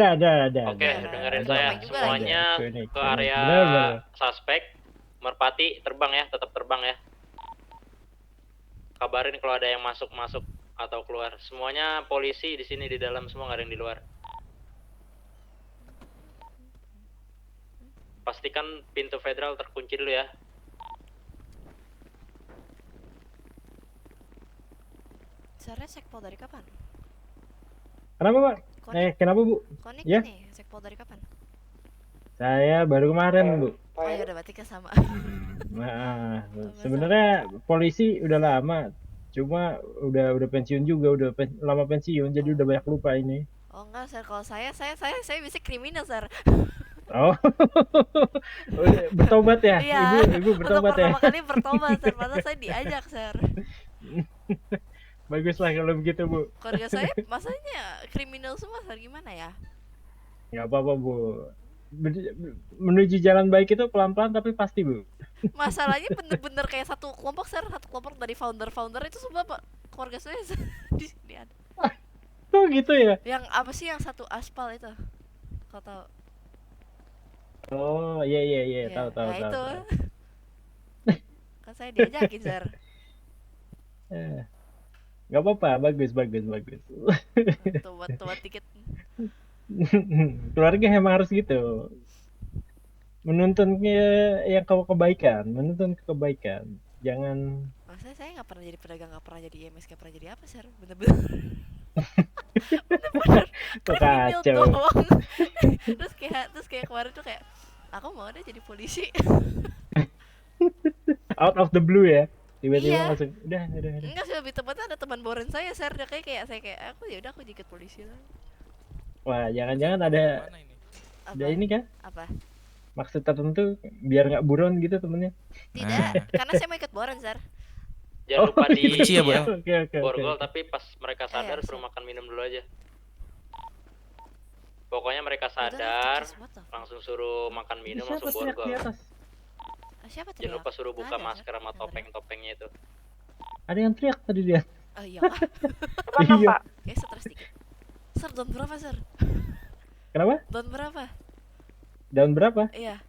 Oke, ada. dengerin Ada. saya. juga Semuanya Connect, ke connect. area Bener. suspek. Merpati terbang ya, tetap terbang ya. Kabarin kalau ada yang masuk atau keluar. Semuanya polisi di sini di dalam, semua nggak ada yang di luar. Pastikan pintu federal terkunci dulu ya. Sarnya sekpol dari kapan? Kenapa, Pak? Kenapa, Bu? Konik Ya? nih, sekpol dari kapan? Saya baru kemarin, Bu. Oh ya udah berarti kan sama. Nah, sebenarnya polisi udah lama, cuma udah pensiun juga, lama pensiun, jadi udah banyak lupa ini. Oh enggak Sir, kalau saya bisa kriminal Sir. Oh, bertobat ya? Iya. Ibu bertobat Untuk ya? pertama kali bertobat Sir, padahal saya diajak Sir. Bagus lah kalau begitu, Bu. Keluarga saya masanya kriminal semua Sir, gimana ya? Nggak apa-apa, Bu. Menuju jalan baik itu pelan-pelan tapi pasti, Bu. Masalahnya bener-bener kayak satu kelompok Sir, satu kelompok dari founder itu semua Pak keluarga saya Sir. Di sini ada. Oh gitu ya? Yang apa sih yang satu aspal itu? Kau tahu? Oh, iya, Iya. tahu. Nah itu. Kan saya diajakin Sir. Nggak apa-apa, bagus. Tuh dikit. Keluarga emang harus gitu. Menuntun yang kebaikan, menuntun kebaikan. Jangan. Maksudnya saya nggak pernah jadi pedagang, nggak pernah jadi IMS, nggak pernah jadi apa Sir, bener-bener. Kok kriminal kacau. doang. terus kayak kemarin tuh kayak aku mau deh jadi polisi. Out of the blue ya. Tiba-tiba Iya. langsung udah. Enggak sih, lebih tepatnya ada teman boren saya Sir, dia kayak aku ya udah aku ikut polisi lah. Wah, jangan-jangan ada ini kan? Apa? Maksud tertentu biar nggak buron gitu temennya. Tidak, karena saya mau ikut boren Sir. Jangan lupa di Kunci ya, Bu, ya? Oke. borgol, tapi pas mereka sadar Iya, suruh makan minum dulu aja. Pokoknya mereka sadar, langsung suruh makan minum, Siapa langsung teriak borgol. di atas? Siapa Jangan teriak? lupa suruh buka Nggak ada, masker sama topeng-topengnya itu. Ada yang teriak tadi dia. Oh iya. Iya. Kayak stres dikit. Sir, down berapa Sir? Kenapa? Down berapa? Daun berapa? Iya.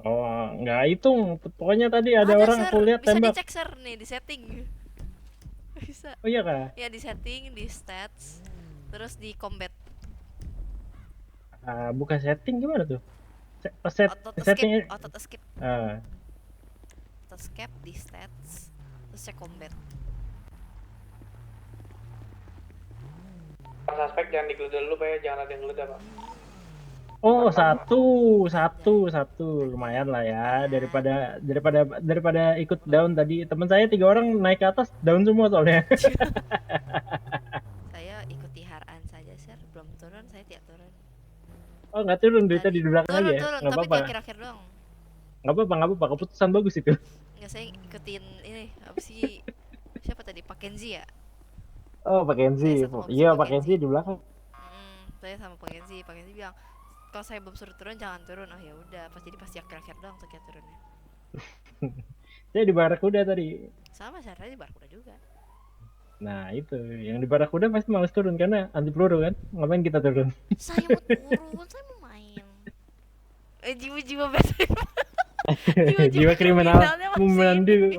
Oh, nggak hitung. Pokoknya tadi ada orang Sir. aku lihat Bisa tembak. dicek Sir nih di setting. Bisa. Oh iya kah? Ya di setting, di stats, terus di combat. Buka setting gimana tuh? Setting auto escape. Auto escape di stats, terus cek combat. Suspek jangan digeledah dulu Pak ya, jangan ada yang geledah Pak. Oh, satu lumayan lah ya, daripada ikut down tadi. Teman saya 3 orang naik ke atas down semua soalnya. Saya ikuti Haran saja Sir, belum turun, saya tidak turun. Oh, nggak turun, duitnya di belakang aja ya? Turun, Nggak tapi apa-apa. di akhir-akhir doang. Nggak apa-apa, keputusan bagus itu. Nggak, saya ikutin ini, apa sih, siapa tadi, Pak Kenzi ya? Oh, Pak Kenzi. Iya, Pak Kenzi di belakang. Saya sama Pak Kenzi bilang, kalau saya belum suruh turun jangan turun. Oh ya udah, pasti akhir-akhir doang tuh kayak turunnya. Saya di Barakuda tadi. Sama saya di Barakuda juga. Nah itu, yang di Barakuda pasti males turun karena anti peluru kan. Ngapain kita turun? Saya mau turun, saya mau main. Jiwa-jiwa bete. Jiwa kriminal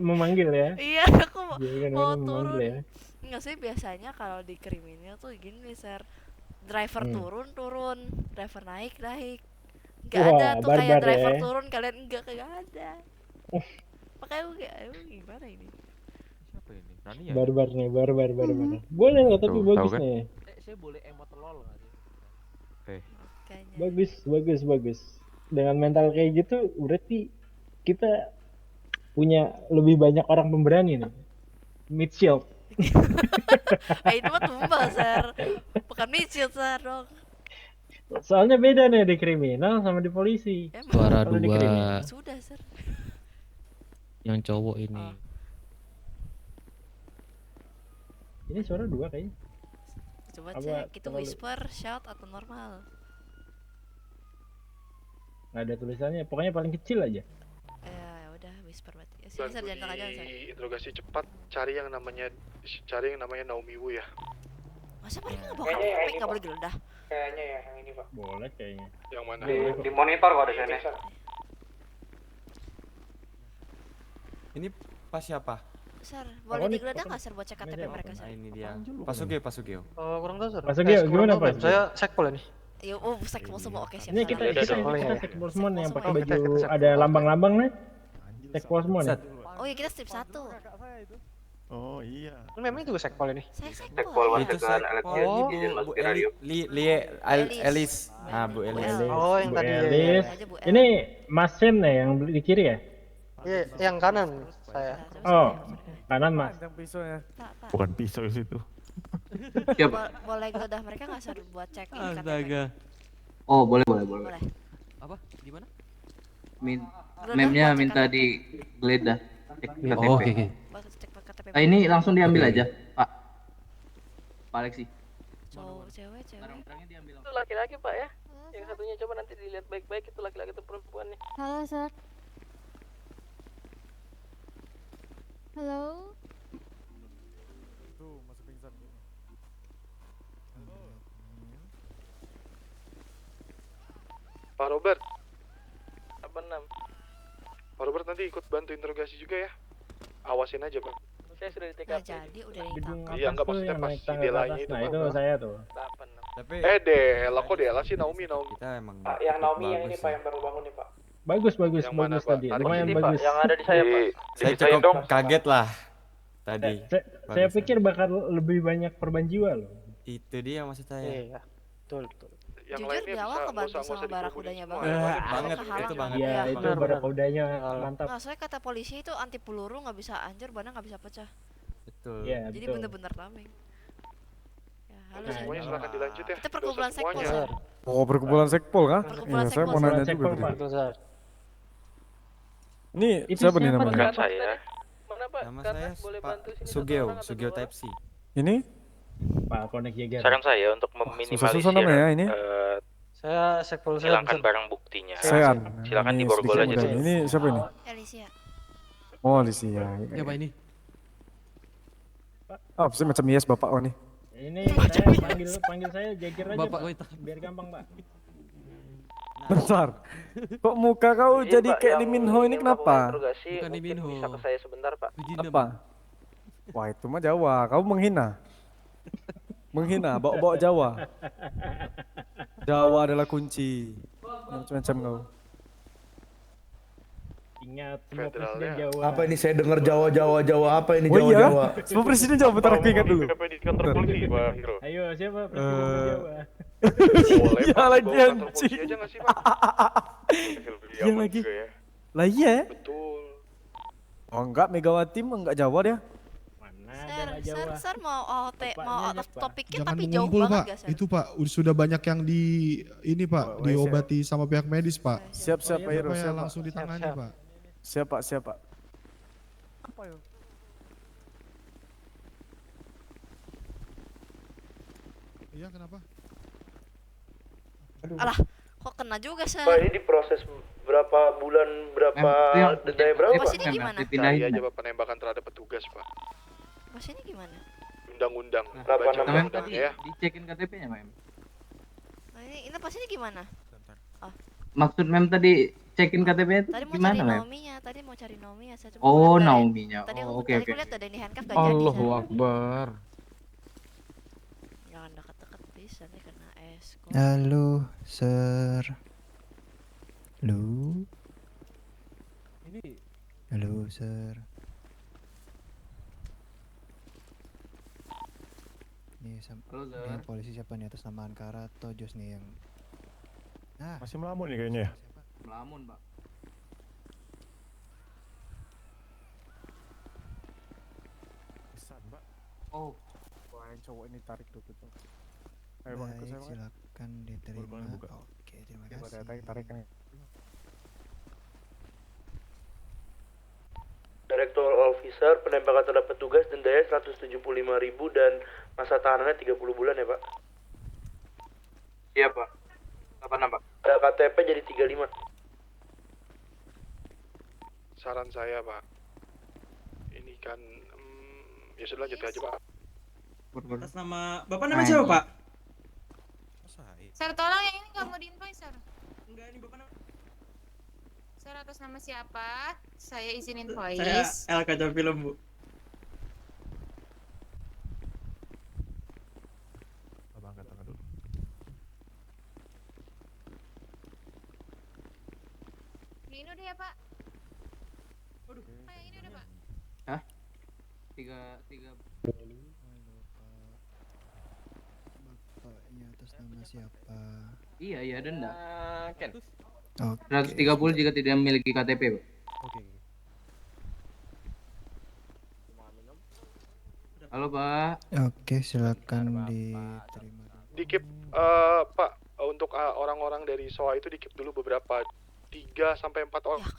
memanggil ya. Iya, aku mau turun. Ya. Nggak sih, biasanya kalau di kriminal tuh gini Sir, driver turun, driver naik. Nggak ada tuh kayak driver turun kalian enggak ada. Makanya aku kayak, gimana ini? Nani ya? Barbar nih, barbar. Boleh lah tapi Tuh, bagus tahu kan? nih. Saya boleh emot lol nggak sih? Bagus. Dengan mental kayak gitu berarti kita punya lebih banyak orang pemberani nih. Mid shield. Itu mah tumbal, Sir. Bukan micit, Sir, dong. Soalnya beda nih di kriminal sama di polisi. Suara Kalau di kriminal. dua. Sudah, Sir. Yang cowok ini. Ini suara dua kayaknya. Coba Apa cek, itu terlalu- whisper, shout, atau normal. Nggak ada tulisannya, pokoknya paling kecil aja. Ya udah whisper berarti. Ya, sini, Bantu Sir, jangan aja, Sir. di interogasi cepat, cari yang namanya Naomi Wu ya. Masa mereka nggak bawa Kayaknya yang HP, ini, nggak Pak. boleh geledah? Kayaknya ya yang ini, Pak. Boleh kayaknya. Yang mana? Di monitor kok di sini. Ini pas siapa? Sir, boleh digeledah nggak, Sir, buat cek KTP mereka, Sir? Nah, ini dia. Pak Sugio. Kurang tahu, Sir. Pak Sugio, gimana, Pak? Saya sekpol ini. Iya, sekpol semua, oke, siap. Ini Sir. kita sekpol semua nih yang pakai Oh, baju ada lambang-lambang nih. Sekpol semua nih. Oh iya, kita strip 1. Oh iya. Memang juga sekpol ini. Saya Sekpol Itu pencegahan Oh, elektronik izin Bu masuk radio. Elis. Ah, Bu Elis. Oh, yang Bu tadi. Elis. Ini Mas Sem nih yang di kiri ya? Iya, yang kanan saya. Oh, kanan Mas. Bukan pisau di situ. Boleh geledah mereka nggak, Sir, buat cek ini KTP? Astaga. Oh, boleh. Boleh. Apa? Di mana? Memnya minta digeledah. Cek KTP. Oh, oke. Buat cek KTP. Ini langsung diambil aja, Pak. Pak Alexi. Cowok, cewek. Itu laki-laki, Pak ya. Yang satunya coba nanti dilihat baik-baik itu laki-laki atau perempuan nih. Halo, Sir. Halo. Tuh, masuk pingsan. Pak Robert. Apa 6? Pak Robert nanti ikut bantu interogasi juga ya. Awasin aja, Bang. Saya sudah di TKP. Nggak jadi, udah ditangkap. Iya, enggak maksudnya pas si Delanya itu, Nah, Bang. itu saya tuh. Tapi Dela kok Dela sih Naomi. kita emang Pak, yang Naomi yang ini, bagus Pak, sih. yang baru bangun nih, Pak. Bagus Yang mana, Pak? tadi. Tarik Lumayan sini, Pak. bagus. Yang ada di saya, Pak. Saya cukup kaget lah tadi. Saya pikir bakal lebih banyak korban jiwa loh. Itu dia maksud saya. Iya. Betul. Yang Jujur lainnya di awal bisa kebantu nggak usah sama barakudanya dikerubungin banget. semua. Soalnya banget, kehalang. itu banget. Iya, itu barakudanya mantap. Nah, soalnya kata polisi itu anti peluru, nggak bisa anjur, badan nggak bisa pecah. Betul. Iya, Jadi betul. bener-bener tameng. Ya, halo, Oke, Sir. semuanya silakan dilanjut ya. Kita perkumpulan Nggak usah sekpol, semuanya. Sir. Oh, perkumpulan sekpol kah? Perkumpulan Iya, saya sekpol, mau Sir. nanya juga Sekpol, tadi. Pak. Betul, Sir. Ini Itu siapa nih siapa namanya? Bukan saya. Mana, Pak? Nama Karena saya boleh Pak bantu sini satu Sugio, orang atau Sugio dua Type C. Ini Pak Konek Jager. Saran saya untuk susah-susah namanya ini. Saya sekpol saya. hilangkan barang buktinya. Sean. Silakan Ini diborgol sedikit aja mudah. sih. Ini siapa ini? Alicia. Oh, Alicia. Siapa ini? Ah, sih macam yes bapak oh nih. Ini saya panggil saya Jager aja, Bapak Pak. kau itu. Biar gampang, Pak. Bentar. Kok muka kau Ini, jadi Pak, kayak yang Lee Min Ho ini ingin kenapa? melakukan interogasi Bukan Lee mungkin Min Ho. bisa ke saya sebentar, Pak. Apa? Wah, itu mah Jawa. Kau menghina. Menghina, bawa-bawa Jawa. Jawa adalah kunci. Macam-macam kau. Ingat semua Federalnya. presiden Jawa. Apa ini saya dengar Jawa apa ini Oh iya, Jawa? semua presiden Jawa. Bentar aku ingat dulu. Siapa di kantor polisi, Pak Hiro? Ayo, siapa presiden Jawa? Boleh, Iya Pak, lagi, dibawa ke kantor polisi anjing. aja nggak sih, Pak? Iya Aman lagi. juga ya. Lah iya. Betul. Oh enggak, Megawati mah enggak Jawa dia. Sir, mau out of topiknya Jangan tapi jauh mengumpul, banget Pak. gak, Sir? Itu Pak, sudah banyak yang di ini Pak, diobati sama pihak medis Pak. Siap, Pak Hiro, Supaya siap, Pak. langsung ditangani Siap. Pak. Siap Pak. Apa ya? Iya kenapa? Alah, kok kena juga, Sir? Pak, ini diproses berapa bulan, berapa dendanya berapa, Pas Pak? ini gimana? Cari aja Pak penembakan terhadap petugas, Pak. Pas ini gimana? Undang-undang. Berapa Baca namanya undang-undangnya ya. Dicekin KTP-nya, Mem. Nah, ini pas ini gimana? Maksud Mem tadi cekin KTP-nya Tadi mau gimana, cari Mem? Naomi-nya, tadi mau cari Naomi-nya. Saya cuma Oh, lihat dari- Naomi-nya. Tadi Oh, oke, tadi oke. aku lihat ada ini handcuff gak jadi, Allahu Sir. Akbar. Jangan deket-deket bisa nih kena es. Halo, Sir. Halo. Ini Halo, Sir. Nih, Halo, Zar. nih polisi siapa nih atas nama Ankara atau Jos nih yang Masih melamun nih kayaknya ya. Melamun, Pak. Pesan, Pak. Oh. Wah, yang cowok ini tarik dulu gitu. Ayo, Bang, ikut baik, saya, Bang. silakan diterima. Boleh buka. Oke, terima Ya, kasih. tarik nih. Direktur Officer, penembakan terhadap petugas dendanya 175.000 dan masa tahanannya 30 bulan ya, Pak. Iya, Pak. Apa Pak? Ada KTP jadi 35. Saran saya, Pak. Ini kan ya sudah lanjut aja, Pak. Atas nama Bapak nama siapa, Pak? Sir, tolong yang ini nggak mau di-invite, Sir. Enggak, ini Bapak nama. Sir, atas nama siapa? Saya izinin Saya voice. El Kaca Film, Bu. Abang angkat tangan dulu. Yang ini udah ya, Pak? Waduh. Pak, yang ini udah, Pak. Hah? Tiga. Bapaknya atas nama siapa? Iya, denda. Ken. Oke. 130 jika tidak memiliki KTP, Pak. Oke. Halo, Pak. Oke, silakan diterima. Dikip, Pak, untuk orang-orang dari SOA itu dikip dulu beberapa 3 sampai 4 orang.